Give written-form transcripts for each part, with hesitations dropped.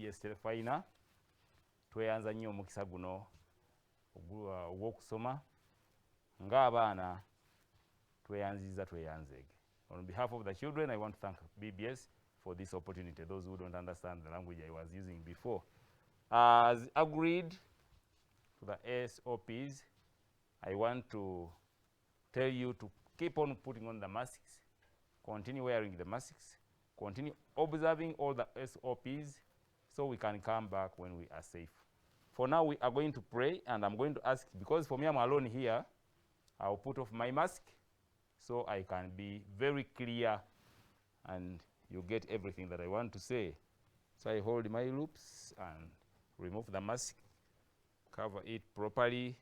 BBS Telefaina tweyanza nnyo omukisa guno ogw'okusoma ng'abaana tweyanzeege. On behalf of the children, I want to thank BBS for this opportunity. Those who don't understand the language I was using before. As agreed to the SOPs, I want to tell you to keep on putting on the masks, continue wearing the masks, continue observing all the SOPs so we can come back when we are safe. For now, we are going to pray, and I'm going to ask, because for me I'm alone here, I'll put off my mask so I can be very clear and you get everything that I want to say. So I hold my lips and remove the mask, cover it properly,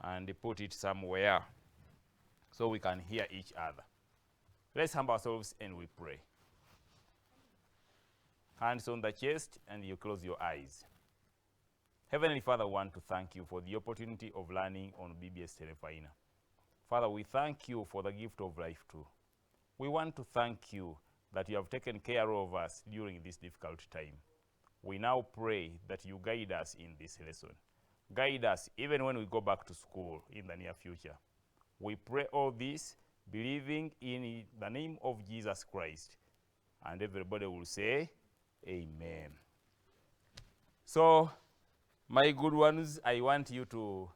and put it somewhere so we can hear each other. Let's humble ourselves and we pray. Hands on the chest and you close your eyes. Heavenly Father, I want to thank you for the opportunity of learning on BBS Telefaina. Father, we thank you for the gift of life too. We want to thank you that you have taken care of us during this difficult time. We now pray that you guide us in this lesson. Guide us even when we go back to school in the near future. We pray all this believing in the name of Jesus Christ. And everybody will say, Amen. So, my good ones, I want you to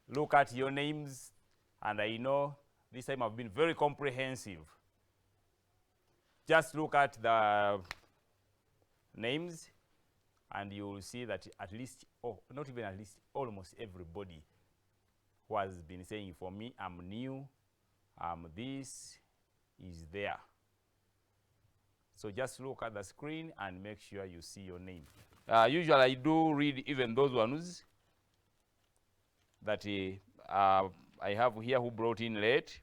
look at your names, and I know this time I've been very comprehensive. Just look at the names, and you will see that at least, oh, not even at least, almost everybody who has been saying, for me, I'm new, this is there. So just look at the screen and make sure you see your name. Usually I do read even those ones that I have here who brought in late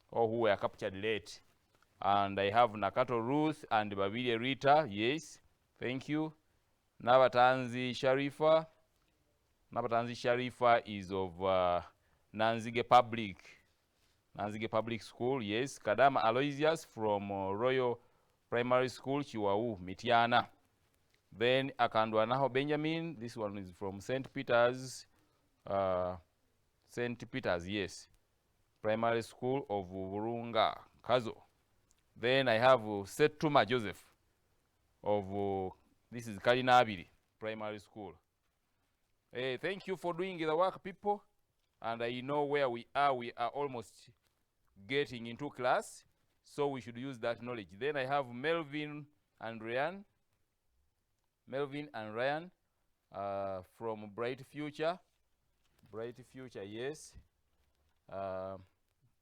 or who were captured late. And I have Nakato Ruth and Babile Rita. Yes, thank you. Nabatanzi Sharifa. Nabatanzi Sharifa is of Nanzige Public School. Yes. Kadama Aloysius from Royal Primary School, Chiwau, Mitiana. Then Akandwanaho Benjamin. This one is from St. Peter's. St. Peter's, yes. Primary School of Urunga, Kazo. Then I have Setuma Joseph of, this is Kalinabiri Primary School. Hey, thank you for doing the work, people. And I know where we are. We are almost getting into class, so we should use that knowledge. Then I have Melvin and Ryan. Melvin and Ryan from Bright Future. Bright Future, yes.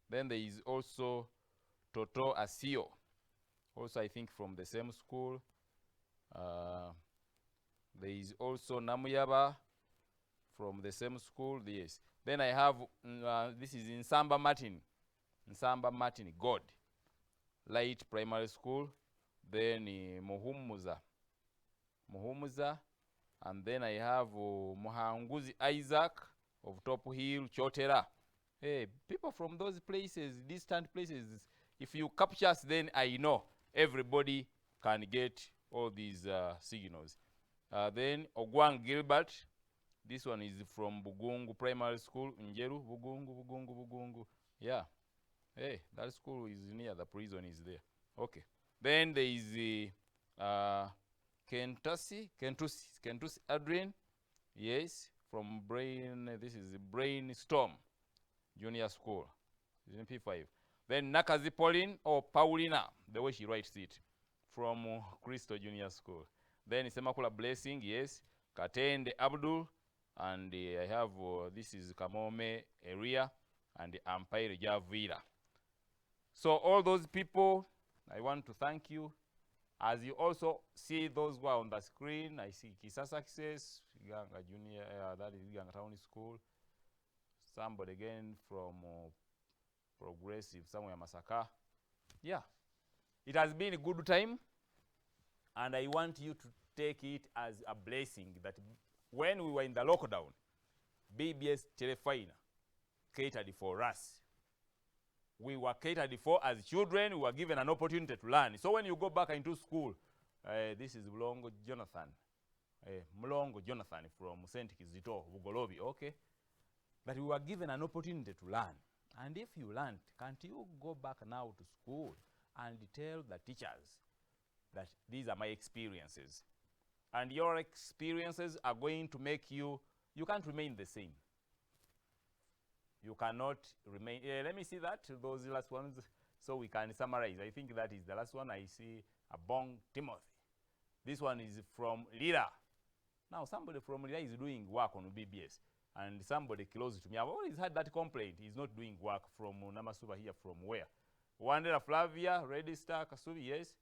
Then there is also Toto Asio, also I think from the same school. There is also Namuyaba from the same school, yes. Then I have, this is Nsamba Martin. Nsamba Martin, God. Light Primary School. Then Muhumuza. And then I have Muhanguzi Isaac of Top Hill, Chotera. Hey, people from those places, distant places, if you capture us, then I know everybody can get all these signals. Then Ogwang Gilbert. This one is from Bugungu Primary School, Njeru, Bugungu. Yeah. Hey, that school is near, the prison is there. Okay. Then there is the Kentusi Adrian. Yes, from this is Brainstorm Junior School, P5. Then Nakazi Pauline or Paulina, the way she writes it, from Crystal Junior School. Then Semakula Blessing, yes. Katende Abdul, and I have, this is Kamome area, and Empire Javira. So all those people, I want to thank you. As you also see those who are on the screen, I see Kisa Success, Ganga Junior, that is Ganga Town School. Somebody again from Progressive, somewhere Masaka. Yeah, it has been a good time, and I want you to take it as a blessing that when we were in the lockdown, BBS Telefaina catered for us. We were catered for as children. We were given an opportunity to learn. So when you go back into school, This is Mulongo Jonathan. Mulongo Jonathan from St. Kizito, Bugolobi. Okay. But we were given an opportunity to learn. And if you learned, can't you go back now to school and tell the teachers that these are my experiences? And your experiences are going to make you can't remain the same. You cannot remain. Let me see that, those last ones, so we can summarize. I think that is the last one. I see Abong Timothy. This one is from Lira. Now, somebody from Lira is doing work on BBS, and somebody close to me. I've always had that complaint. He's not doing work from Namasuba here. From where? Wandera Flavia, Red Star, Kasubi, yes.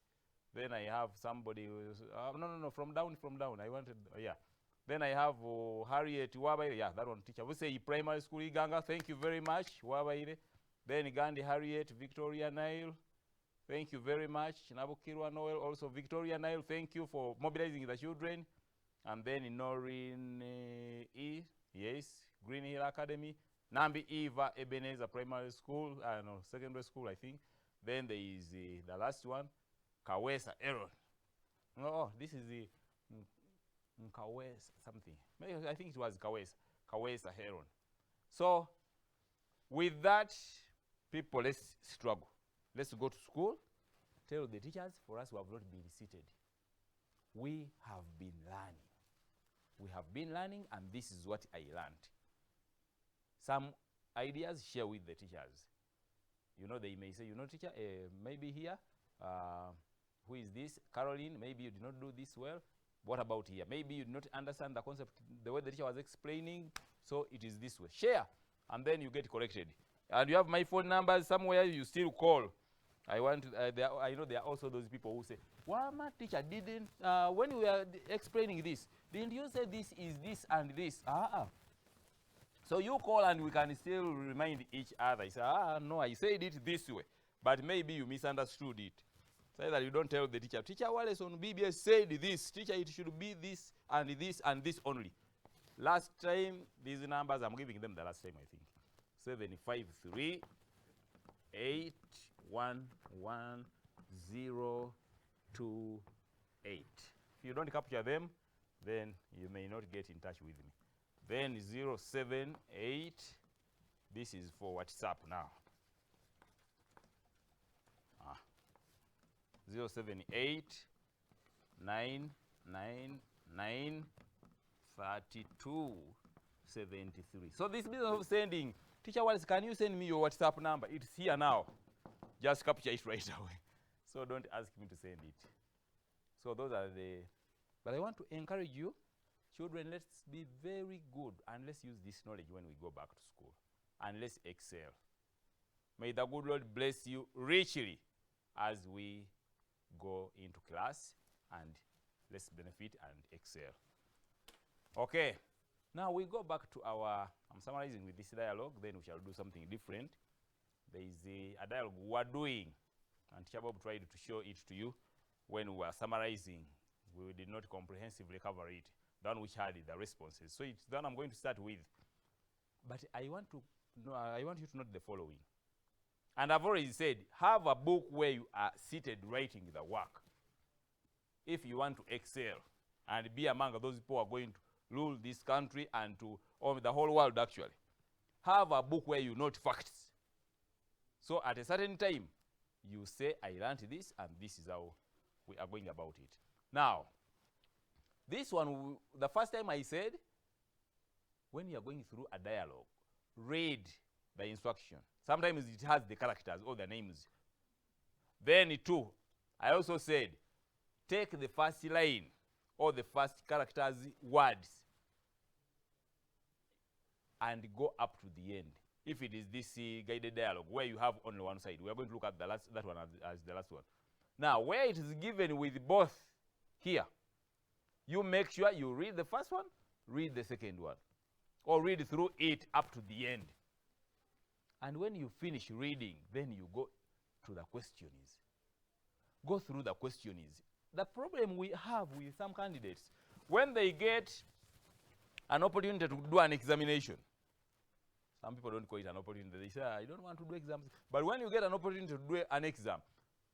Then I have somebody who's, no, from down. I wanted, yeah. Then I have Harriet Wabaire, yeah, that one teacher. We say primary school, Iganga, thank you very much, Wabaire. Then Gandhi Harriet, Victoria Nile, thank you very much. Nabukirwa Noel, also Victoria Nile, thank you for mobilizing the children. And then Noreen E, yes, Green Hill Academy. Nambi Eva Ebenezer Primary School, no, secondary school, I think. Then there is the last one, Kawesa Aaron. Oh, this is the Kawesa something. Maybe I think it was Kawesa Aaron. So, with that, people, let's struggle. Let's go to school. Tell the teachers, for us who have not been seated, we have been learning. We have been learning, and this is what I learned. Some ideas share with the teachers. You know, they may say, you know, teacher, maybe here, who is this? Caroline, maybe you did not do this well. What about here? Maybe you did not understand the concept the way the teacher was explaining, so it is this way. Share, and then you get corrected. And you have my phone numbers somewhere, you still call. I know there are also those people who say, well, my teacher didn't, when we were explaining this, didn't you say this is this and this? So you call and we can still remind each other. You say, no, I said it this way, but maybe you misunderstood it. Say that you don't tell the teacher, Teacher Wallace on BBS said this, teacher, it should be this and this and this only. Last time, these numbers, I'm giving them the last time, I think. 753 811 If you don't capture them, then you may not get in touch with me. Then 078, this is for WhatsApp now. 078 999 32 73. So this business of sending, Teacher Wallace, can you send me your WhatsApp number? It's here now. Just capture it right away. So don't ask me to send it. So those are the, but I want to encourage you, children, let's be very good and let's use this knowledge when we go back to school. And let's excel. May the good Lord bless you richly as we go into class, and let's benefit and excel. Okay, now we go back to our, I'm summarizing with this dialogue, then we shall do something different. There is a dialogue we are doing, and Teacher Bob tried to show it to you when we were summarizing. We did not comprehensively cover it, the one which had the responses. So it's the one I'm going to start with. But I want you to note the following. And I've already said, have a book where you are seated writing the work. If you want to excel and be among those people who are going to rule this country and to the whole world actually, have a book where you note facts. So at a certain time, you say, I learned this, and this is how we are going about it. Now, this one, the first time I said, when you are going through a dialogue, read the instruction. Sometimes it has the characters or the names. Then too, I also said, take the first line or the first character's words and go up to the end. If it is this guided dialogue where you have only one side, we are going to look at that one as the last one. Now, where it is given with both here, you make sure you read the first one, read the second one, or read through it up to the end. And when you finish reading, then you go to the questionnaires. Go through the questionnaires. The problem we have with some candidates, when they get an opportunity to do an examination, some people don't call it an opportunity. They say, I don't want to do exams. But when you get an opportunity to do an exam,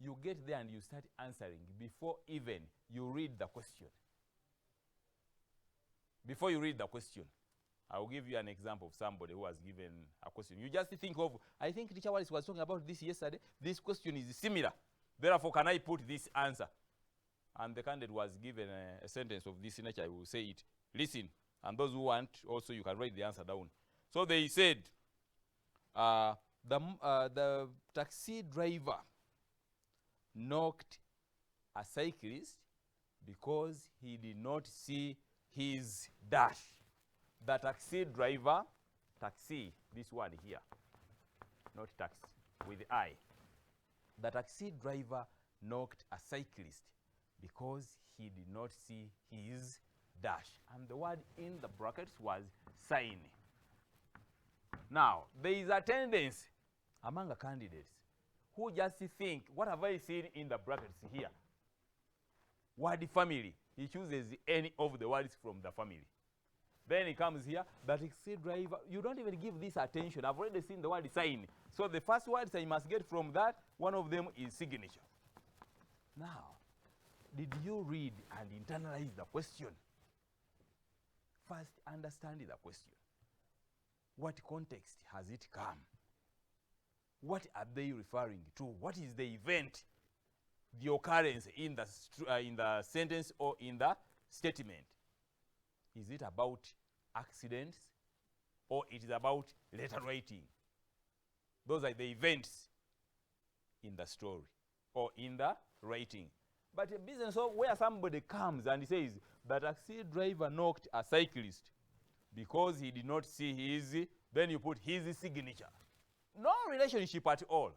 You get there and you start answering before even you read the question. Before you read the question. I will give you an example of somebody who has given a question. You just think of, I think Teacher Wallace was talking about this yesterday. This question is similar. Therefore, can I put this answer? And the candidate was given a sentence of this nature. I will say it. Listen. And those who want, also you can write the answer down. So they said, the taxi driver knocked a cyclist because he did not see his dash. The taxi driver, taxi, this word here, not taxi, with I. The taxi driver knocked a cyclist because he did not see his dash. And the word in the brackets was sign. Now, there is a tendency among the candidates who just think, what have I seen in the brackets here? Word family. He chooses any of the words from the family. Then he comes here, the taxi driver, you don't even give this attention. I've already seen the word sign. So the first words I must get from that, one of them is signature. Now, did you read and internalize the question? First, understand the question. What context has it come? What are they referring to? What is the event, the occurrence in the sentence or in the statement? Is it about accidents or it is about letter writing? Those are the events in the story or in the writing. But a business where somebody comes and says, the taxi driver knocked a cyclist because he did not see his, then you put his signature. No relationship at all.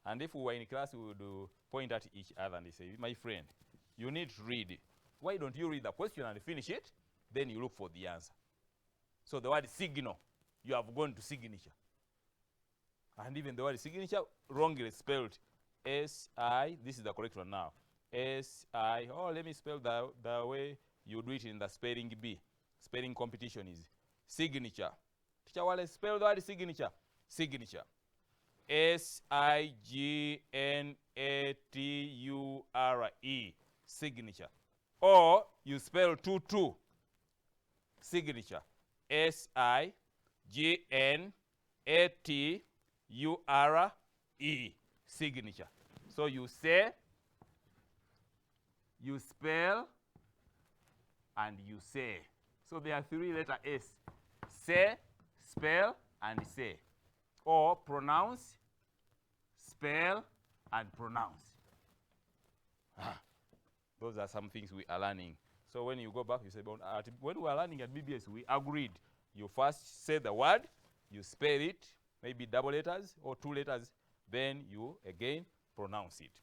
And if we were in class, we would point at each other and say, my friend, you need to read it. Why don't you read the question and finish it? Then you look for the answer. So the word signal, you have gone to signature. And even the word signature, wrongly spelled. S-I, this is the correct one now. S-I, oh, let me spell the way you do it in the spelling bee. Spelling competition is signature. Teacher Wallace, spell the word signature. Signature. S-I-G-N-A-T-U-R-E. Signature. Or you spell 2-2. Signature. S-I-G-N-A-T-U-R-E. Signature. So you say, you spell, and you say. So there are 3 letters S. Say, spell, and say. Or pronounce, spell, and pronounce. Those are some things we are learning. So when you go back, you say, when we are learning at BBS, we agreed. You first say the word, you spell it, maybe double letters or 2 letters, then you again pronounce it.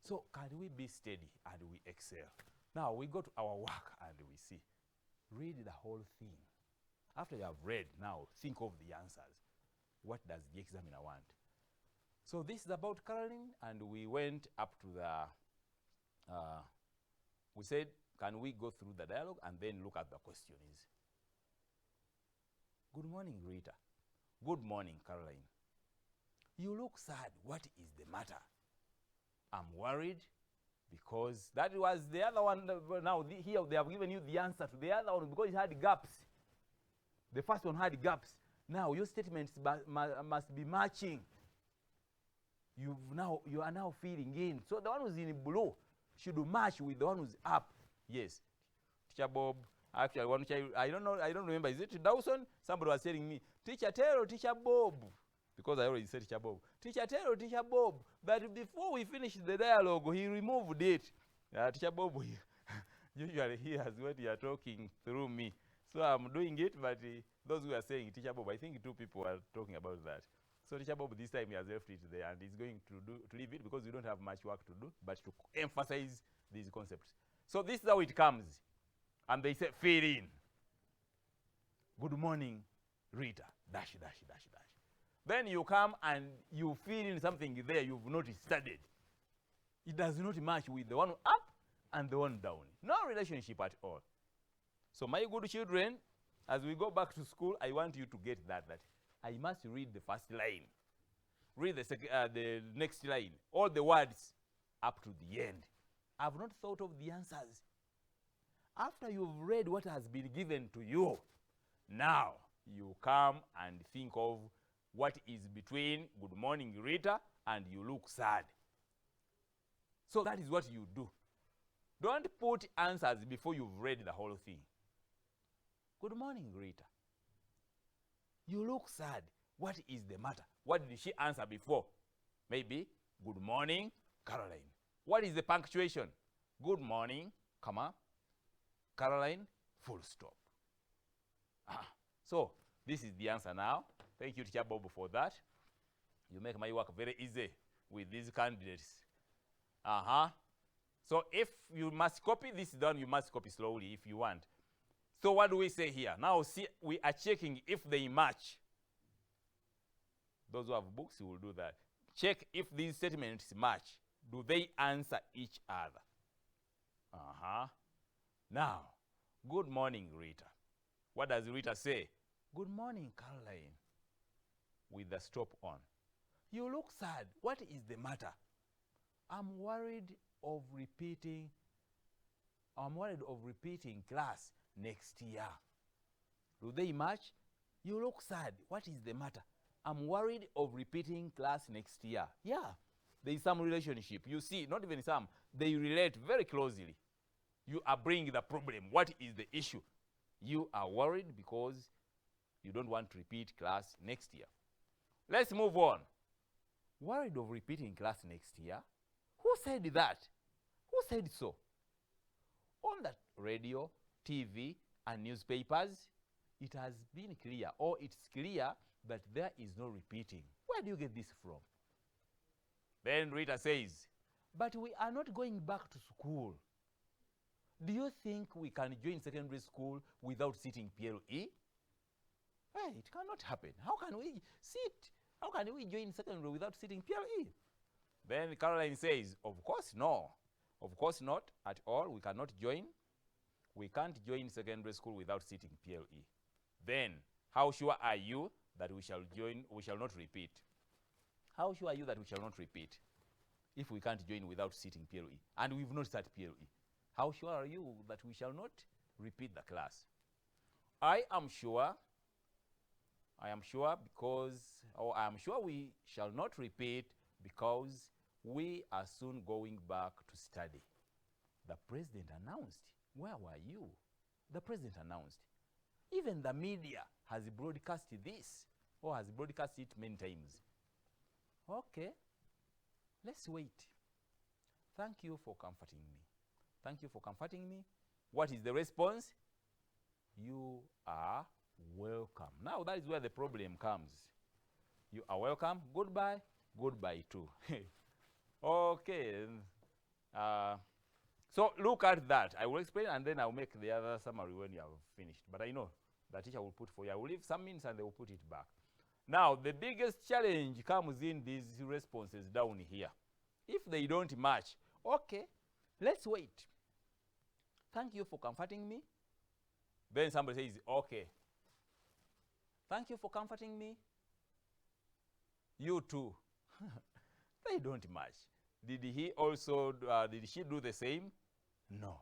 So can we be steady and we excel? Now we go to our work and we see. Read the whole thing. After you have read, now think of the answers. What does the examiner want? So this is about caroling, and we went up to the, we said, can we go through the dialogue and then look at the questions? Good morning, Rita. Good morning, Caroline. You look sad. What is the matter? I'm worried because that was the other one. Now here they have given you the answer to the other one because it had gaps. The first one had gaps. Now your statements must be matching. You are now filling in. So the one who's in blue should match with the one who's up. Yes. Teacher Bob, actually one child, I don't remember. Is it Dawson? Somebody was telling me, Teacher Tero, Teacher Bob. Because I already said Teacher Bob. Teacher Tero, Teacher Bob. But before we finish the dialogue, he removed it. Teacher Bob usually hears what you are talking through me. So I'm doing it, but those who are saying Teacher Bob, I think 2 people are talking about that. So Teacher Bob this time he has left it there and he's going to leave it because we don't have much work to do, but to emphasize these concepts. So this is how it comes. And they say, fill in. Good morning, Rita. Dash, dash, dash, dash. Then you come and you fill in something there you've not studied. It does not match with the one up and the one down. No relationship at all. So my good children, as we go back to school, I want you to get that I must read the first line. Read the next line. All the words up to the end. I've not thought of the answers. After you've read what has been given to you, now you come and think of what is between good morning Rita and you look sad. So that is what you do. Don't put answers before you've read the whole thing. Good morning Rita. You look sad. What is the matter? What did she answer before? Maybe, good morning, Caroline. What is the punctuation? Good morning, comma, Caroline, full stop. So, this is the answer now. Thank you, Teacher Bob, for that. You make my work very easy with these candidates. So, if you must copy this down, you must copy slowly if you want. So, what do we say here? Now, see, we are checking if they match. Those who have books will do that. Check if these statements match. Do they answer each other? Now, good morning, Rita. What does Rita say? Good morning, Caroline. With the stop on. You look sad. What is the matter? I'm worried of repeating class next year. Do they match? You look sad. What is the matter? I'm worried of repeating class next year. Yeah, there is some relationship. You see, not even some. They relate very closely. You are bringing the problem. What is the issue? You are worried because you don't want to repeat class next year. Let's move on. Worried of repeating class next year? Who said that? Who said so? On the radio, TV, and newspapers, it has been clear, or it's clear that there is no repeating. Where do you get this from? Then Rita says, but we are not going back to school. Do you think we can join secondary school without sitting PLE? Hey, it cannot happen. How can we sit? How can we join secondary without sitting PLE? Then Caroline says, of course no. Of course not at all. We cannot join. We can't join secondary school without sitting PLE. Then, how sure are you that we shall not repeat? How sure are you that we shall not repeat if we can't join without sitting PLE? And we've not started PLE. How sure are you that we shall not repeat the class? I am sure we shall not repeat because we are soon going back to study. The president announced. Where were you? The president announced. Even the media has broadcast this, or has broadcast it many times. Okay, let's wait. Thank you for comforting me. Thank you for comforting me. What is the response? You are welcome. Now that is where the problem comes. You are welcome. Goodbye. Goodbye too. Okay. So look at that. I will explain and then I'll make the other summary when you have finished. But I know the teacher will put for you. I will leave some minutes and they will put it back. Now, the biggest challenge comes in these responses down here. If they don't match, okay, let's wait. Thank you for comforting me. Then somebody says, okay. Thank you for comforting me. You too. They don't match. Did she do the same? No.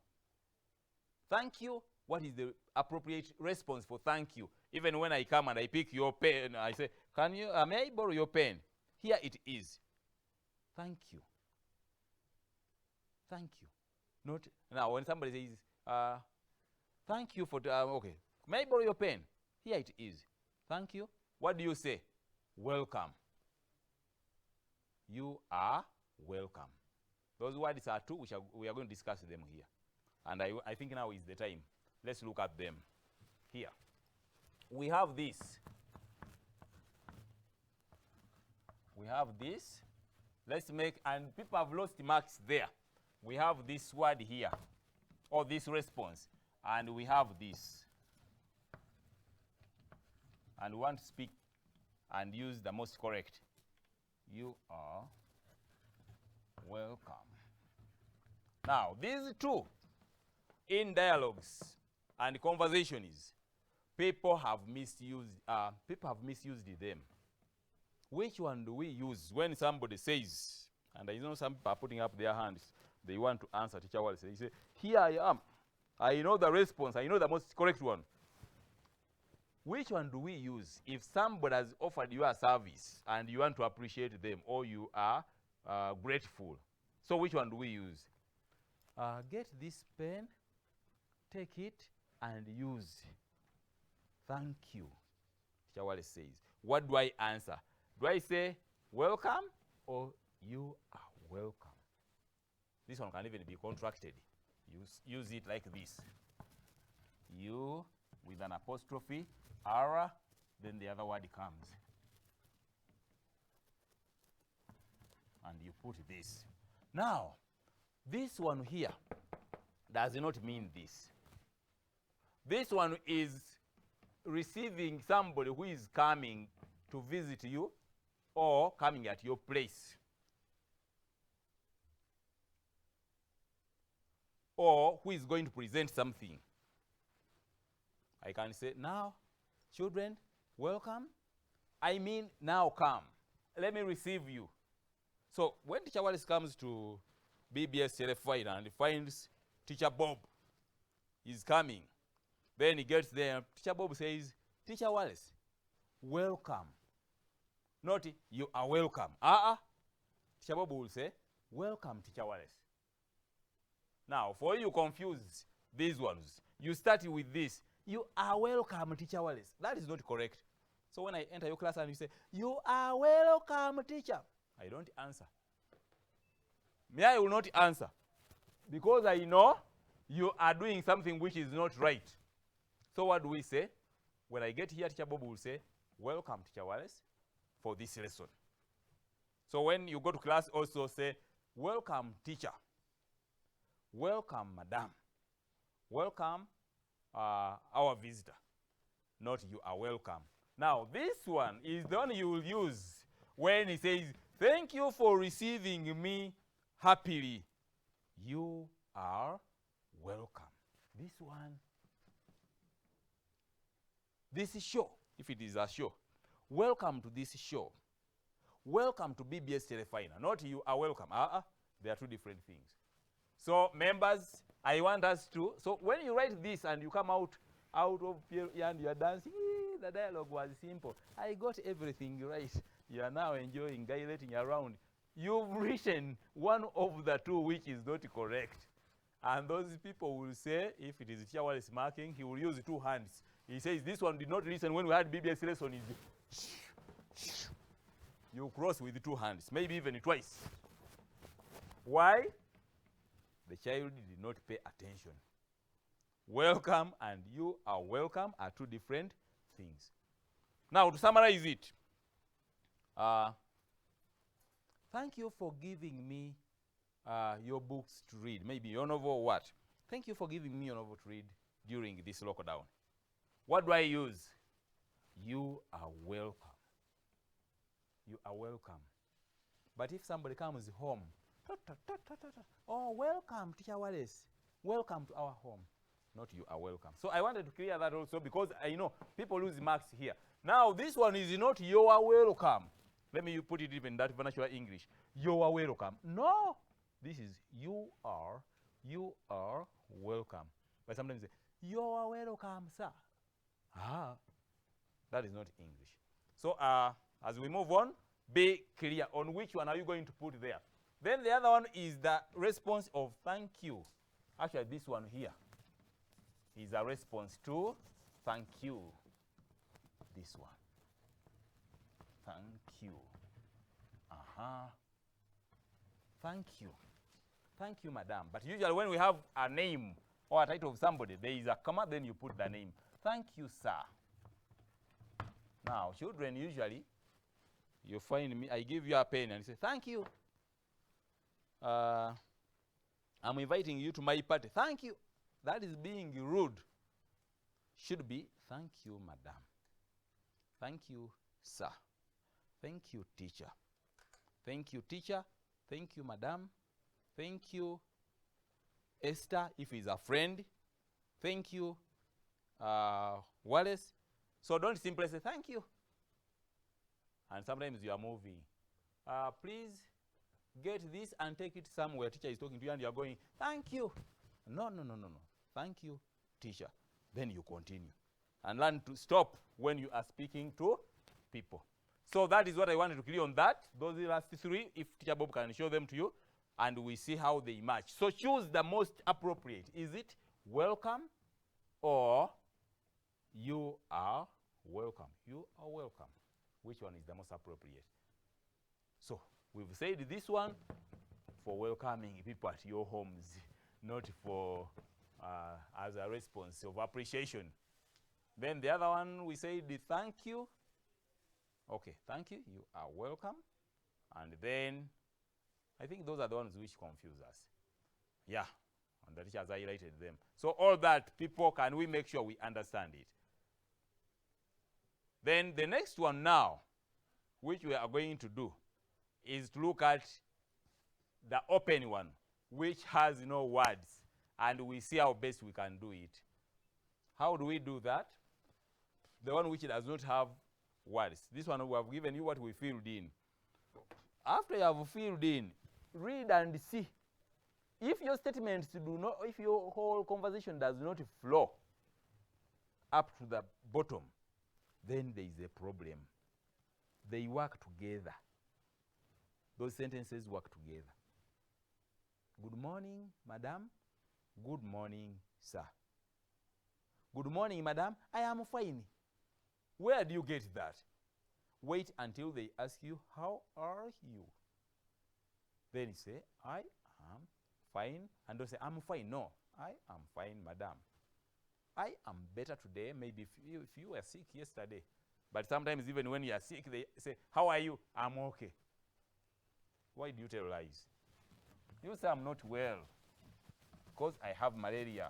Thank you. What is the appropriate response for thank you? Even when I come and I pick your pen, I say, may I borrow your pen? Here it is. Thank you. Thank you. Not, now when somebody says, thank you for, okay, may I borrow your pen? Here it is. Thank you. What do you say? Welcome. You are welcome. Those words are two. We are going to discuss them here. And I think now is the time. Let's look at them here. We have this. We have this. Let's make, and people have lost marks there. We have this word here, or this response, and we have this. And we want to speak and use the most correct. You are welcome. Now, these two, in dialogues and conversations, people have misused them. Which one do we use when somebody says, and I know some people are putting up their hands, they want to answer Teacher Wallace. They say, here I am. I know the response. I know the most correct one. Which one do we use if somebody has offered you a service and you want to appreciate them or you are grateful? So which one do we use? Get this pen, take it, and use. Thank you, Teacher Wallace says. What do I answer? Do I say welcome or you are welcome? This one can even be contracted. Use it like this. You with an apostrophe, R, then the other word comes. And you put this. Now, this one here does not mean this. This one is receiving somebody who is coming to visit you or coming at your place. Or who is going to present something. I can say, now, children, welcome. I mean, now come. Let me receive you. So when Teacher Wallace comes to BBS Telephone and finds Teacher Bob is coming, then he gets there, Teacher Bob says, Teacher Wallace, welcome. Not, you are welcome. Teacher Bob will say, welcome, Teacher Wallace. Now, for you confuse these ones, you start with this. You are welcome, Teacher Wallace. That is not correct. So when I enter your class and you say, you are welcome, teacher, I don't answer. Me, I will not answer. Because I know you are doing something which is not right. So what do we say? When I get here, Teacher Bob will say, welcome, Teacher Wallace, for this lesson. So when you go to class, also say, welcome, teacher. Welcome, madam. Welcome, our visitor. Not you are welcome. Now, this one is the one you will use when he says, thank you for receiving me happily. You are welcome. This one. This show, if it is a show. Welcome to this show. Welcome to BBS Telefina. Not you are welcome. They are two different things. So, members, I want us to, so when you write this and you come out of here and you are dancing, the dialogue was simple. I got everything right. You are now enjoying, dilating around. You've written one of the two which is not correct. And those people will say, if it is Teacher Wallace marking, he will use 2 hands. He says, this one did not listen when we had BBS lesson. You cross with 2 hands, maybe even twice. Why? The child did not pay attention. Welcome and you are welcome are 2 different things. Now, to summarize it, thank you for giving me your books to read. Maybe your novel or what. Thank you for giving me your novel to read during this lockdown. What do I use? You are welcome. You are welcome. But if somebody comes home, oh, welcome, Teacher Wallace. Welcome to our home. Not you are welcome. So I wanted to clear that also because I know people lose marks here. Now, this one is not you are welcome. Let me put it even in that vernacular English. You are welcome. No. This is you are welcome. But sometimes they say, you are welcome, sir. That is not English. So as we move on, be clear on which one are you going to put there. Then the other one is the response of thank you. Actually, this one here is a response to thank you. This one. Thank you. Thank you. Thank you, madam. But usually when we have a name or a title of somebody, there is a comma, then you put the name. Thank you, sir. Now, children, usually, you find me, I give you a pen and say, thank you. I'm inviting you to my party. Thank you. That is being rude. Should be, thank you, madam. Thank you, sir. Thank you, teacher. Thank you, teacher. Thank you, madam. Thank you, Esther, if he's a friend. Thank you, Wallace. So don't simply say thank you. And sometimes you are moving. Please get this and take it somewhere. Teacher is talking to you and you are going, thank you. No. Thank you, teacher. Then you continue. And learn to stop when you are speaking to people. So that is what I wanted to clear on that. Those last three, if Teacher Bob can show them to you, and we see how they match. So choose the most appropriate. Is it welcome or you are welcome? You are welcome. Which one is the most appropriate? So we've said this one for welcoming people at your homes, not for as a response of appreciation. Then the other one, we said the thank you. Okay, thank you, you are welcome. And then, I think those are the ones which confuse us. Yeah, and the teacher has highlighted them. So all that, people, can we make sure we understand it? Then the next one now, which we are going to do, is to look at the open one, which has no words, and we see how best we can do it. How do we do that? The one which does not have words. This one we have given you what we filled in. After you have filled in, read and see. If your statements do not, if your whole conversation does not flow up to the bottom, then there is a problem. They work together. Those sentences work together. Good morning, madam. Good morning, sir. Good morning, madam. I am fine. Where do you get that? Wait until they ask you, how are you? Then you say, I am fine. And don't say, I'm fine. No, I am fine, madam. I am better today. Maybe if you were sick yesterday. But sometimes even when you are sick, they say, how are you? I'm okay. Why do you tell lies? You say, I'm not well because I have malaria.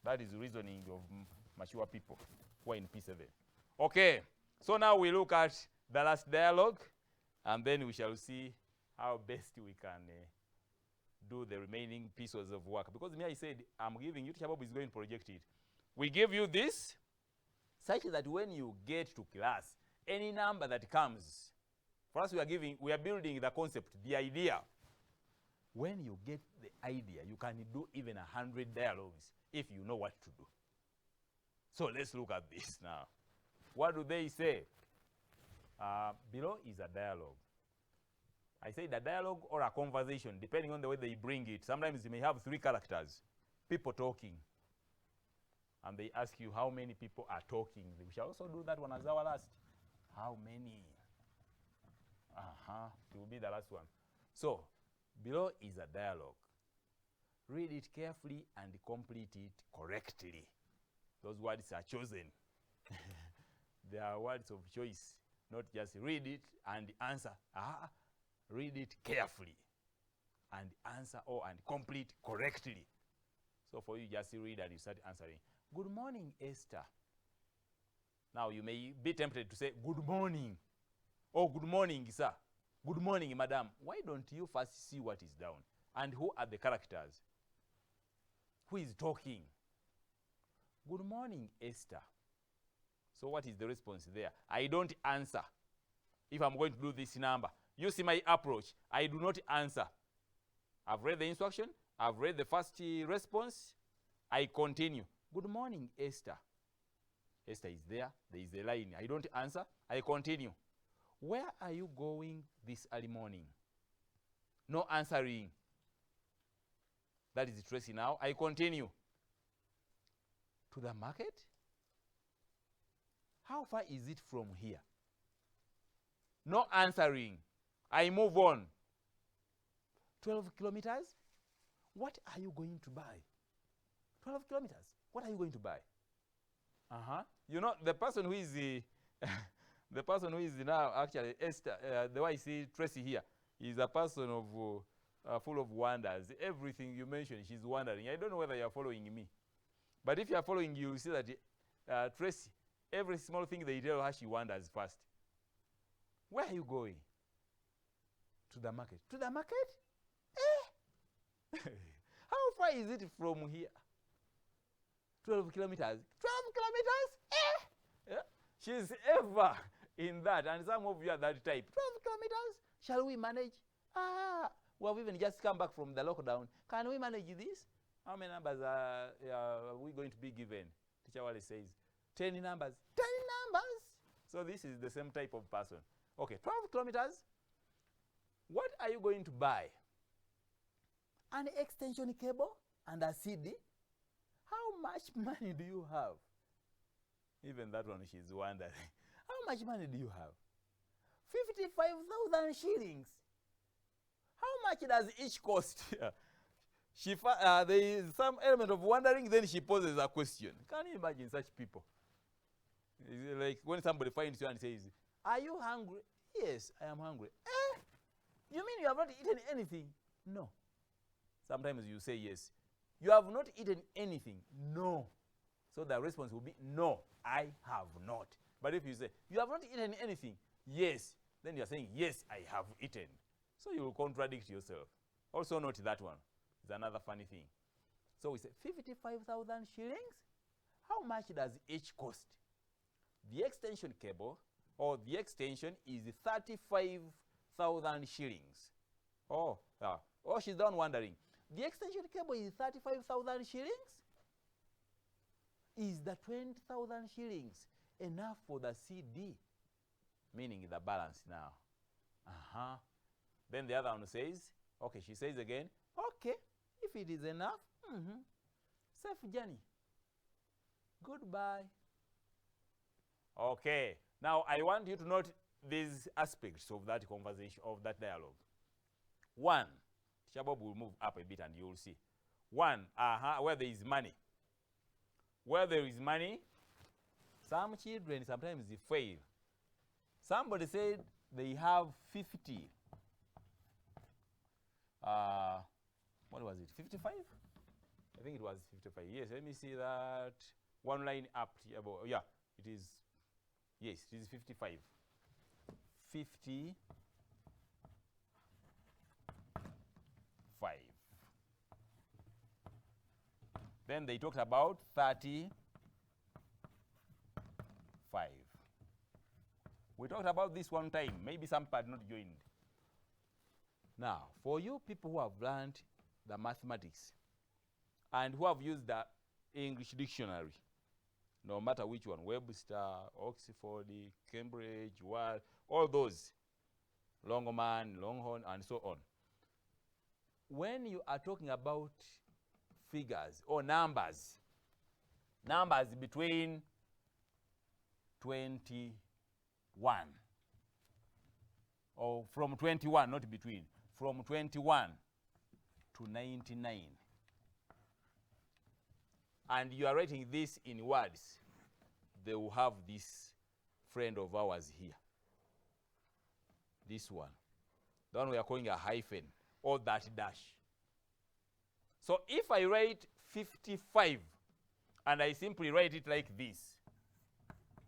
That is the reasoning of mature people who are in P7. Okay, so now we look at the last dialogue, and then we shall see how best we can do the remaining pieces of work. Because me, I said, I'm giving you, Teacher Bob is going to project it. We give you this, such that when you get to class, any number that comes, for us we are building the concept, the idea. When you get the idea, you can do even 100 dialogues if you know what to do. So let's look at this now. What do they say? Below is a dialogue. I say the dialogue or a conversation, depending on the way they bring it. Sometimes you may have 3 characters, people talking. And they ask you how many people are talking. We shall also do that one as our last. How many? It will be the last one. So, below is a dialogue. Read it carefully and complete it correctly. Those words are chosen. They are words of choice, not just read it and answer. Read it carefully and answer and complete correctly. So for you, just read and you start answering. Good morning, Esther. Now you may be tempted to say, good morning. Or good morning, sir. Good morning, madam. Why don't you first see what is down? And who are the characters? Who is talking? Good morning, Esther. So what is the response there? I don't answer. If I'm going to do this number, you see my approach. I do not answer. I've read the instruction. I've read the first response. I continue. Good morning, Esther. Esther is there. There is a line. I don't answer. I continue. Where are you going this early morning? No answering. That is Tracy now. I continue. To the market? How far is it from here? No answering. I move on. 12 kilometers? What are you going to buy? 12 kilometers. What are you going to buy? You know, the person who is the person who is now actually Esther, the way I see Tracy here, is a person of full of wonders. Everything you mention, she's wondering. I don't know whether you're following me. But if you're following, you see that Tracy, every small thing they tell her, she wonders first. Where are you going? To the market. To the market? How far is it from here? 12 kilometers. 12 kilometers? Yeah. She's ever in that, and some of you are that type. 12 kilometers? Shall we manage? We have even just come back from the lockdown. Can we manage this? How many numbers are we going to be given? Teacher Wale says, 10 numbers. 10 numbers? So this is the same type of person. Okay, 12 kilometers. What are you going to buy? An extension cable and a CD? How much money do you have? Even that one, she's wondering. How much money do you have? 55,000 shillings. How much does each cost? There is some element of wondering, then she poses a question. Can you imagine such people? It's like when somebody finds you and says, are you hungry? Yes, I am hungry. You mean you have not eaten anything? No. Sometimes you say yes. You have not eaten anything? No. So the response will be, no, I have not. But if you say, you have not eaten anything? Yes. Then you are saying, yes, I have eaten. So you will contradict yourself. Also note that one. It's another funny thing. So we say 55,000 shillings. How much does each cost? The extension cable or the extension is 35,000 shillings. Oh, she's done wondering. The extension cable is 35,000 shillings? Is the 20,000 shillings enough for the CD? Meaning the balance now. Then the other one says, okay, she says again, okay, if it is enough, safe journey. Goodbye. Okay, now I want you to note these aspects of that conversation, of that dialogue. One, Shabob will move up a bit and you will see. One, where there is money. Where there is money, some children sometimes they fail. Somebody said they have 50. What was it, 55? I think it was 55. Yes, let me see that. One line up. Yeah, it is. Yes, it is 55. 55. Then they talked about 35. We talked about this one time. Maybe some part not joined. Now, for you people who have learned the mathematics and who have used the English dictionary, no matter which one, Webster, Oxford, Cambridge, Word, all those, Longman, Longhorn, and so on. When you are talking about figures or numbers between 21, or from 21, not between, from 21 to 99, and you are writing this in words, they will have this friend of ours here. This one. The one we are calling a hyphen, or that dash. So if I write 55, and I simply write it like this,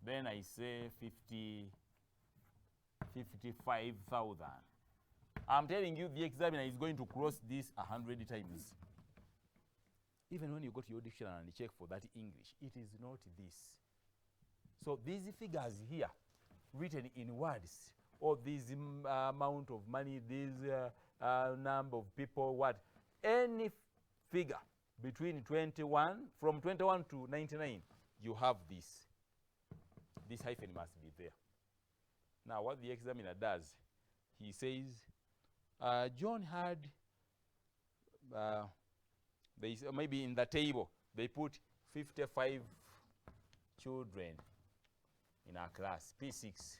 then I say 55,000. I'm telling you, the examiner is going to cross this 100 times. Even when you go to your dictionary and check for that English, it is not this. So these figures here, written in words, or this amount of money, this number of people, what, any figure between 21, from 21 to 99, you have this. This hyphen must be there. Now, what the examiner does, he says, John had, maybe in the table, they put 55 children in our class, P6,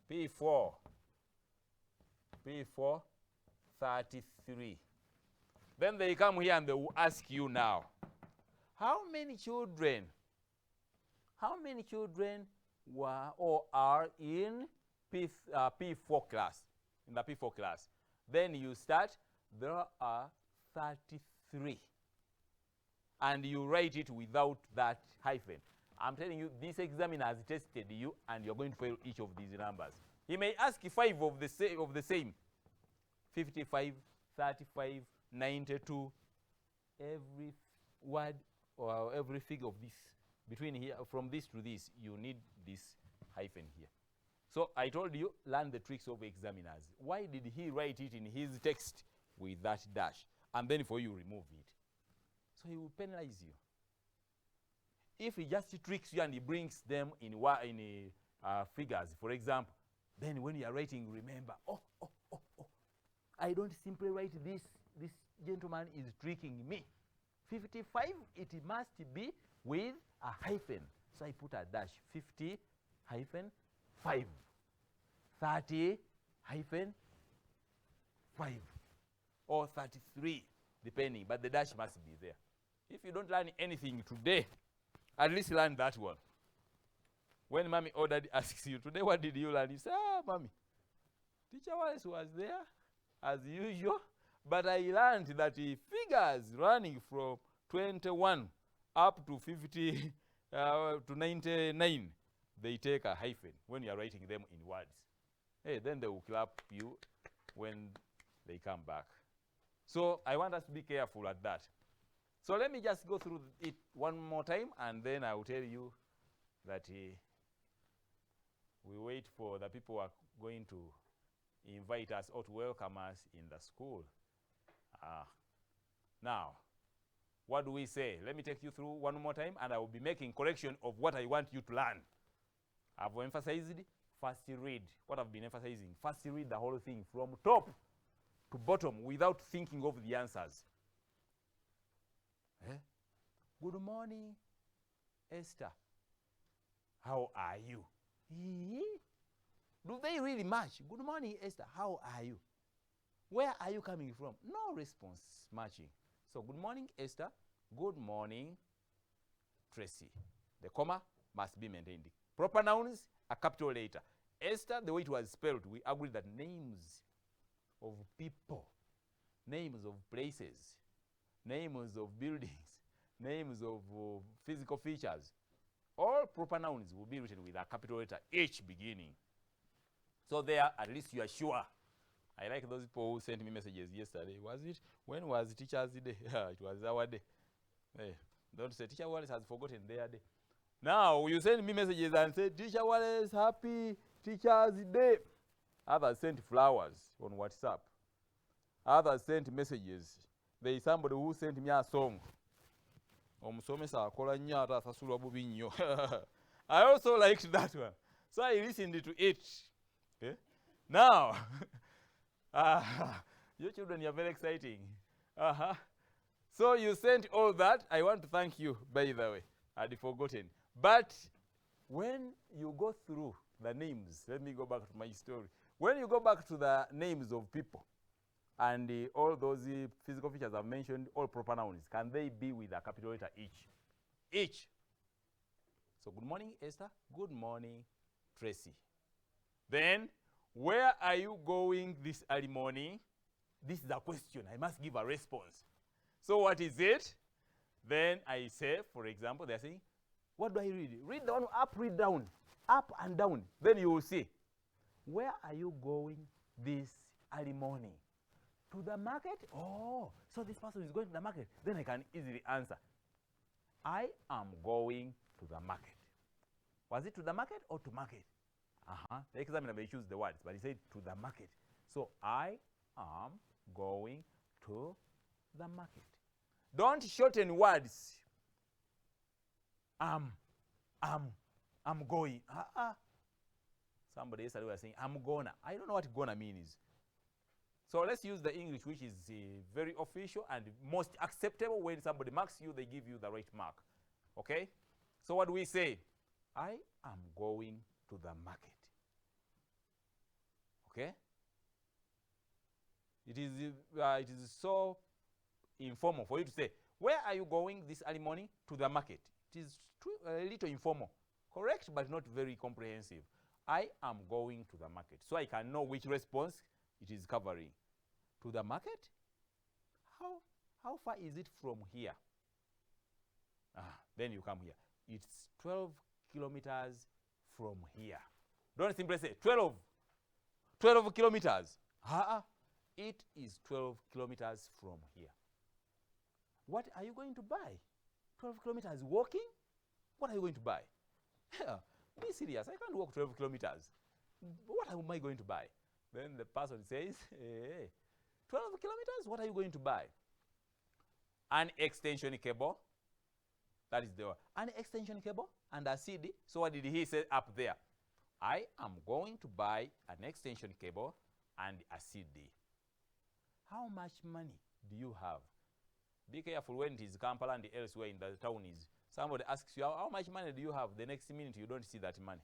P4, 33. Then they come here and they will ask you now, how many children were or are in P4 class, in the P4 class? Then you start, there are 33. And you write it without that hyphen. I'm telling you, this examiner has tested you and you're going to fail each of these numbers. He may ask you 5 of the same. 55, 35, 92. Every word or every figure of this, between here, from this to this, you need this hyphen here. So I told you, learn the tricks of examiners. Why did he write it in his text with that dash? And then for you, remove it. So he will penalize you. If he just tricks you and he brings them in figures, for example, then when you are writing, remember, I don't simply write this. This gentleman is tricking me. 55, it must be with a hyphen. So I put a dash, 50 hyphen 5, 30 hyphen 5, or 33, depending, but the dash must be there. If you don't learn anything today, at least learn that one. When mommy ordered asks you, today what did you learn? You say, mommy, teacher Wallace was there, as usual, but I learned that the figures running from 21 up to 50 to 99, they take a hyphen when you are writing them in words. Hey, then they will clap you when they come back. So I want us to be careful at that. So let me just go through it one more time, and then I will tell you that we wait for the people who are going to invite us or to welcome us in the school. Now, what do we say? Let me take you through one more time, and I will be making correction of what I want you to learn. I've emphasized first read. What I've been emphasizing, first read the whole thing from top to bottom without thinking of the answers. Good morning, Esther. How are you? Do they really match? Good morning, Esther. How are you? Where are you coming from? No response matching. So good morning, Esther. Good morning, Tracy. The comma must be maintained. Proper nouns, a capital letter. Esther, the way it was spelled, we agreed that names of people, names of places, names of buildings, names of physical features, all proper nouns will be written with a capital letter H beginning. So there, at least you are sure. I like those people who sent me messages yesterday. Was it? When was Teacher's Day? It was our day. Hey, don't say Teacher Wallace has forgotten their day. Now you send me messages and say, Teacher Wallace, happy Teacher's Day. Others sent flowers on WhatsApp. Others sent messages. There is somebody who sent me a song. I also liked that one. So I listened to it. Okay? Now, your children, you're very exciting. So you sent all that. I want to thank you, by the way. I'd forgotten. But when you go through the names, let me go back to my story. When you go back to the names of people, and all those physical features I've mentioned, all proper nouns, can they be with a capital letter H? H. So good morning, Esther. Good morning, Tracy. Then, where are you going this early morning? This is a question. I must give a response. So what is it? Then I say, for example, they're saying, what do I read? Read the one up, read down. Up and down. Then you will see. Where are you going this early morning? To the market? Oh, so this person is going to the market. Then I can easily answer. I am going to the market. Was it to the market or to market? The examiner may choose the words, but he said to the market. So I am going to the market. Don't shorten words. I'm going. Somebody yesterday was saying, I'm gonna. I don't know what gonna means. So let's use the English, which is very official and most acceptable. When somebody marks you, they give you the right mark. Okay? So what do we say? I am going to the market. Okay? It is so informal for you to say, where are you going this early morning? To the market. It is a little informal. Correct, but not very comprehensive. I am going to the market. So I can know which response it is covering. To the market? How far is it from here? Then you come here. It's 12 kilometers from here. Don't simply say 12 kilometers. It is 12 kilometers from here. What are you going to buy? 12 kilometers walking? What are you going to buy? Be serious. I can't walk 12 kilometers. What am I going to buy? Then the person says, hey, 12 kilometers? What are you going to buy? An extension cable. That is the one. An extension cable and a CD. So what did he say up there? I am going to buy an extension cable and a CD. How much money do you have? Be careful when it is Kampala and elsewhere in the town is. Somebody asks you, how much money do you have? The next minute you don't see that money.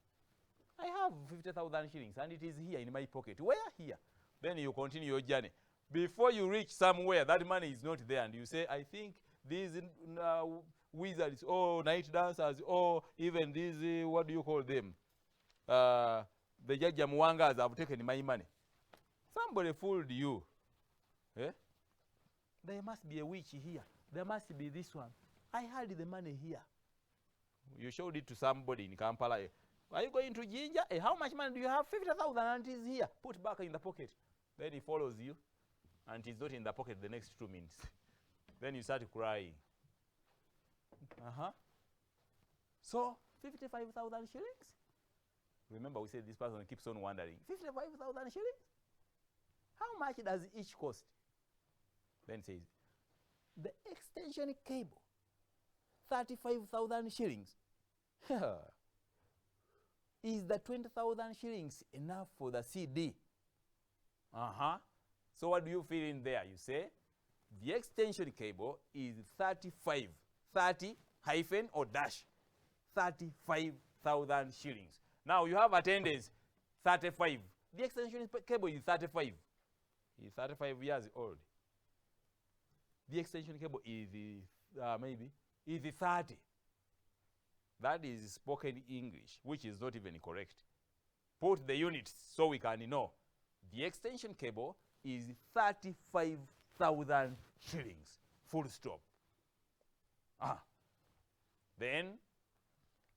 I have 50,000 shillings and it is here in my pocket. Where? Here. Then you continue your journey. Before you reach somewhere, that money is not there. And you say, I think these wizards, or night dancers, or even these, what do you call them? The Jajamuangas have taken my money. Somebody fooled you. Eh? There must be a witch here. There must be this one. I had the money here. You showed it to somebody in Kampala. Are you going to Jinja? Hey, how much money do you have? 50,000 and it is here. Put back in the pocket. Then he follows you and it's not in the pocket the next 2 minutes. Then you start crying. So, 55,000 shillings? Remember we said this person keeps on wondering. 55,000 shillings? How much does each cost? Then says, the extension cable, 35,000 shillings. Is the 20,000 shillings enough for the CD? So what do you fill in there? You say, the extension cable is 35, 30 hyphen or dash, 35,000 shillings. Now you have attendance, 35. The extension cable is 35. He's 35 years old. The extension cable is maybe 30. That is spoken English, which is not even correct. Put the units so we can know. The extension cable is 35,000 shillings. Full stop. Then,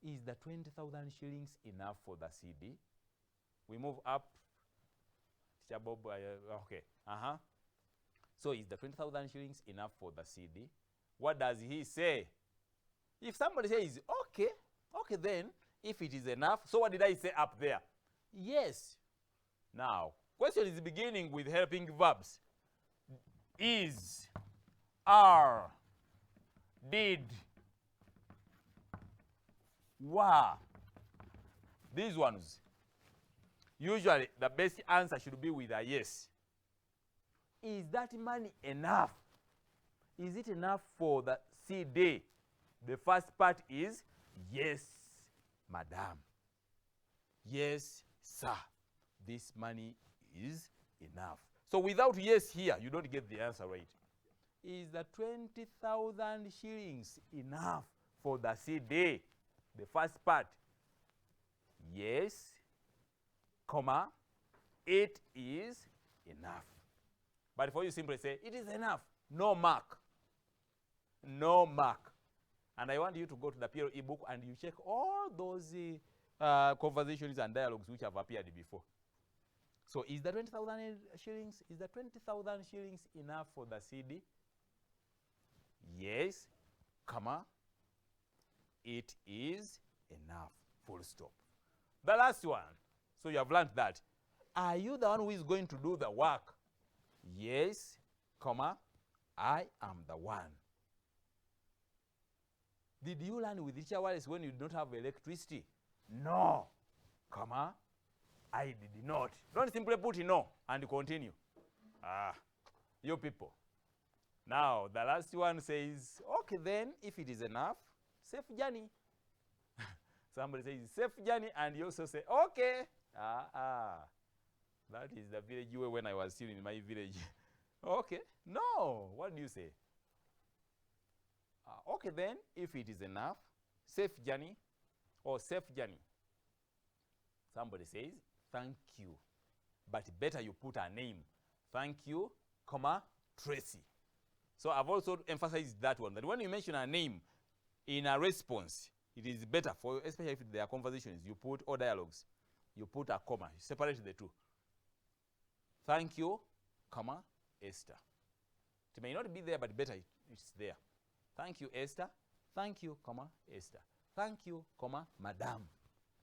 is the 20,000 shillings enough for the CD? We move up. Okay. So is the 20,000 shillings enough for the CD? What does he say? If somebody says, okay, then, if it is enough, so what did I say up there? Yes. Now, question is beginning with helping verbs. Is, are, did, were. These ones. Usually, the best answer should be with a yes. Is that money enough? Is it enough for the CD? The first part is yes, madam. Yes, sir. This money is enough. So without yes here, you don't get the answer right. Is the 20,000 shillings enough for the CD? The first part. Yes, comma, it is enough. But for you simply say, it is enough. No mark. No mark. And I want you to go to the PLE ebook and you check all those conversations and dialogues which have appeared before. So is the 20,000 shillings, is the 20,000 shillings enough for the CD? Yes, comma, it is enough, full stop. The last one. So you have learned that. Are you the one who is going to do the work? Yes, comma, I am the one. Did you learn with Richard Wallace when you don't have electricity? No, comma, I did not. Don't simply put no and continue. You people. Now, the last one says, okay then, if it is enough, safe journey. Somebody says, safe journey, and you also say, okay. That is the village way when I was still in my village. Okay. No. What do you say? Okay then, if it is enough, safe journey or safe journey. Somebody says, thank you. But better you put a name. Thank you, comma, Tracy. So I've also emphasized that one, that when you mention a name in a response, it is better for, especially if there are conversations, you put, or dialogues, you put a comma, you separate the two. Thank you, comma, Esther. It may not be there, but better it's there. Thank you, Esther. Thank you, comma, Esther. Thank you, comma, Madam.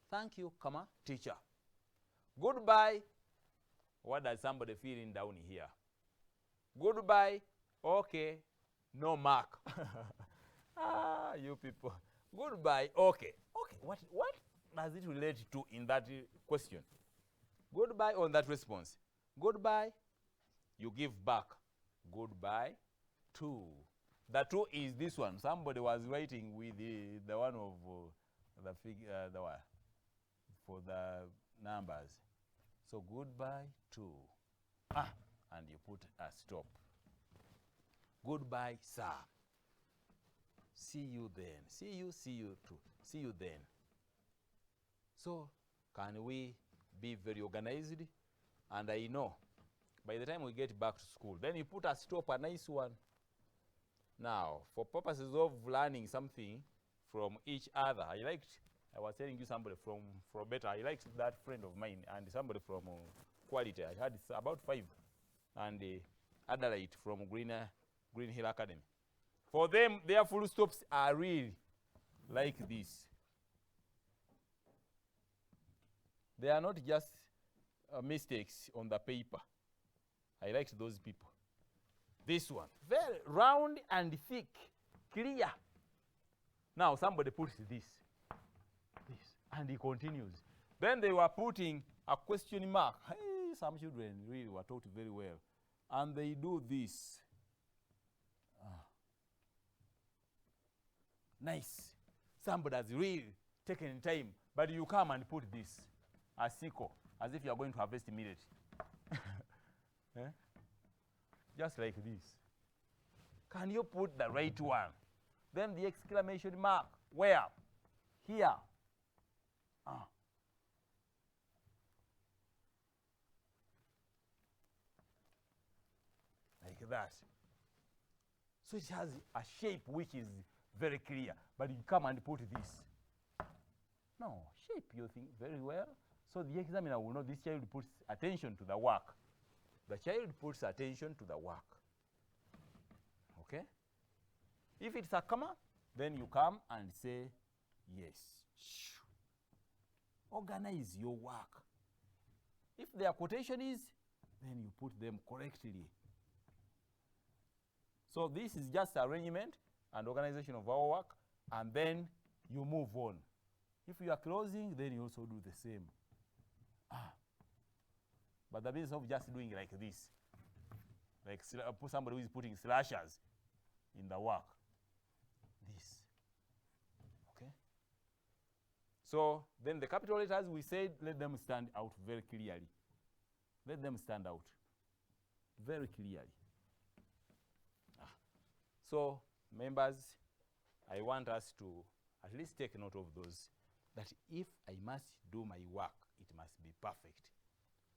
Thank you, comma, teacher. Goodbye. What does somebody feeling down here? Goodbye. Okay. No mark. Ah, you people. Goodbye. Okay. Okay. What does it relate to in that question? Goodbye on that response. Goodbye. You give back. Goodbye. 2. The 2 is this one. Somebody was writing with the one of the figure, the one for the numbers. So goodbye 2. And you put a stop. Goodbye, sir. See you then. See you too. See you then. So can we be very organized? And I know by the time we get back to school, then you put a stop, a nice one. Now, for purposes of learning something from each other, I was telling you somebody from Better, I liked that friend of mine, and somebody from Quality. I had about 5, and Adelaide from Green Hill Academy. For them, their full stops are really like this. They are not just mistakes on the paper. I liked those people. This one, very round and thick, clear. Now somebody puts this, and he continues. Then they were putting a question mark. Hey, some children really were taught very well. And they do this. Nice. Somebody has really taken time, but you come and put this, a sickle, as if you are going to harvest immediately. Eh? Just like this. Can you put the right one? Then the exclamation mark. Where? Here. Like that. So it has a shape which is very clear, but you come and put this. No, shape you think very well. So the examiner will know this child puts attention to the work. The child puts attention to the work. Okay? If it's a comma, then you come and say yes. Organize your work. If their quotation is, then you put them correctly. So this is just arrangement and organization of our work, and then you move on. If you are closing, then you also do the same. But the business of just doing like this, like somebody who is putting slashes in the work, this. Okay? So then the capital letters, we said, let them stand out very clearly. Let them stand out very clearly. So, members, I want us to at least take note of those, that if I must do my work, it must be perfect.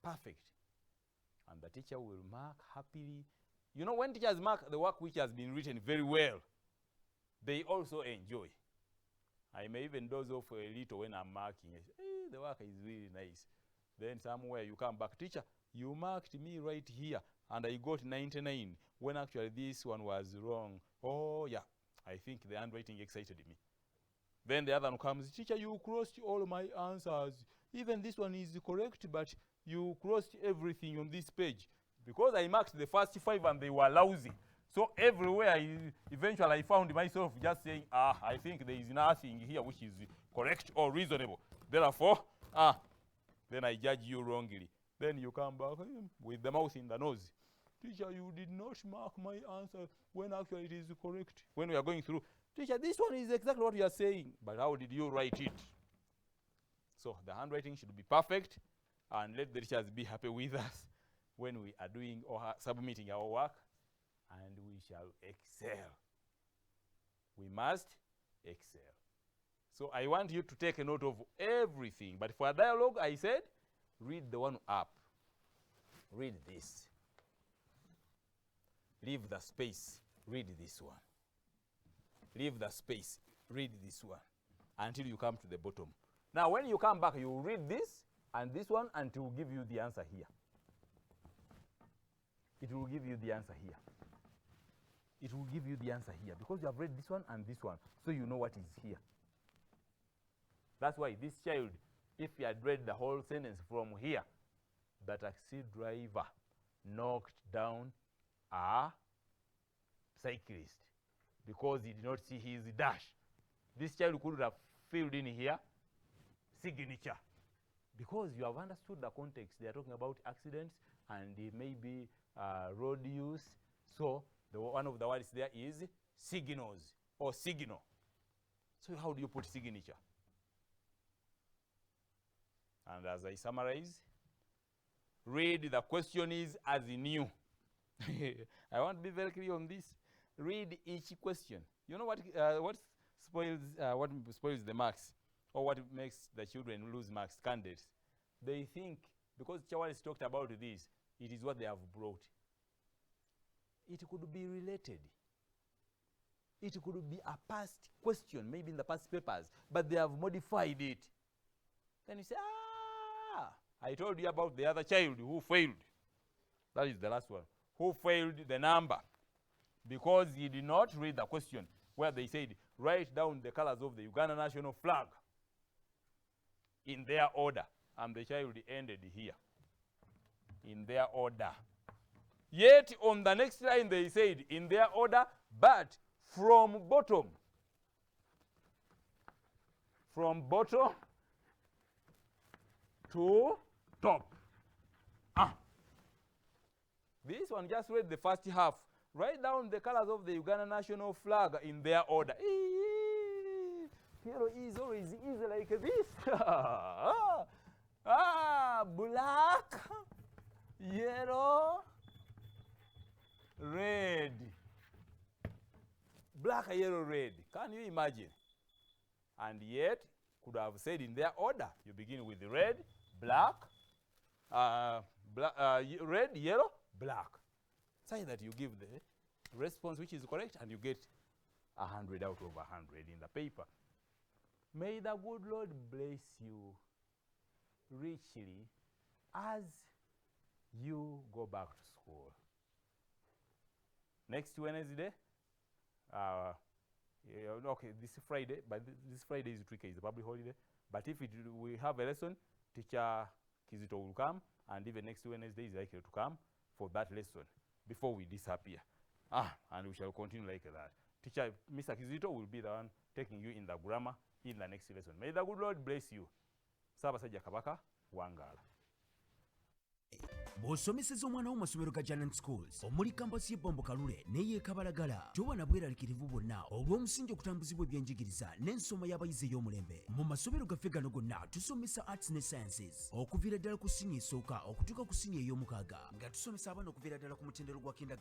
Perfect. And the teacher will mark happily. You know, when teachers mark the work which has been written very well, they also enjoy. I may even doze off a little when I'm marking. Hey, the work is really nice. Then somewhere you come back, teacher, you marked me right here, and I got 99, when actually this one was wrong. Oh, yeah, I think the handwriting excited me. Then the other one comes, teacher, you crossed all my answers. Even this one is correct, but you crossed everything on this page. Because I marked the first 5 and they were lousy. So everywhere, eventually I found myself just saying, I think there is nothing here which is correct or reasonable. Therefore, then I judge you wrongly. Then you come back with the mouth in the nose. Teacher, you did not mark my answer when actually it is correct. When we are going through, teacher, this one is exactly what you are saying, but how did you write it? So the handwriting should be perfect, and let the teachers be happy with us when we are doing or submitting our work, and we shall excel. We must excel. So I want you to take a note of everything, but for a dialogue, I said, read the one up. Read this. Leave the space. Read this one. Leave the space. Read this one until you come to the bottom. Now, when you come back, you read this and this one, and it will give you the answer here. It will give you the answer here. It will give you the answer here because you have read this one and this one, so you know what is here. That's why this child if you had read the whole sentence from here, the taxi driver knocked down a cyclist because he did not see his dash. This child could have filled in here signature, because you have understood the context. They are talking about accidents and maybe road use. So one of the words there is signals or signal. So how do you put signature? And as I summarize, read the question is as new. I want to be very clear on this. Read each question. You know what spoils the marks, or what makes the children lose marks, candidates? They think because Chawales talked about this, it is what they have brought. It could be related. It could be a past question, maybe in the past papers, but they have modified it. Then you say, I told you about the other child who failed. That is the last one. Who failed the number because he did not read the question where they said, write down the colors of the Uganda national flag in their order. And the child ended here. In their order. Yet on the next line they said, in their order, but from bottom. From bottom to top. This one just read the first half. Write down the colors of the Uganda national flag in their order. Hero is always easy like this. Black, yellow, red. Black, yellow, red. Can you imagine? And yet, could have said in their order. You begin with red, black, red, yellow, black. Say that you give the response which is correct and you get 100 out of 100 in the paper. May the good Lord bless you richly as you go back to school. Next Wednesday, okay, this Friday, but this Friday is tricky, it's a public holiday. But if we have a lesson, teacher Kizito will come, and even next Wednesday is likely to come for that lesson before we disappear. And we shall continue like that. Teacher, Mr. Kizito will be the one taking you in the grammar in the next lesson. May the good Lord bless you. Sabasajja Kabaka Wangala. Bw'osomeseza omwana wo mu masomero ga Giant Schools omuli kampasi y'Ebombo Kalule n'ey'e Kabalagala ky'obona bweraliikirivu bwonna olw'omusingi okutambuzibwa ebyenjigiriza n'ensoma y'abayizi ey'omulembe. Mu masomero gaffe gano gonna tusomesa arts ne sciences okuviira ddala ku siniya esooka okutuuka ku siniya ey'omukaaga nga tusomesa abaana okuviira ddala ku mutendero gwa kindergarten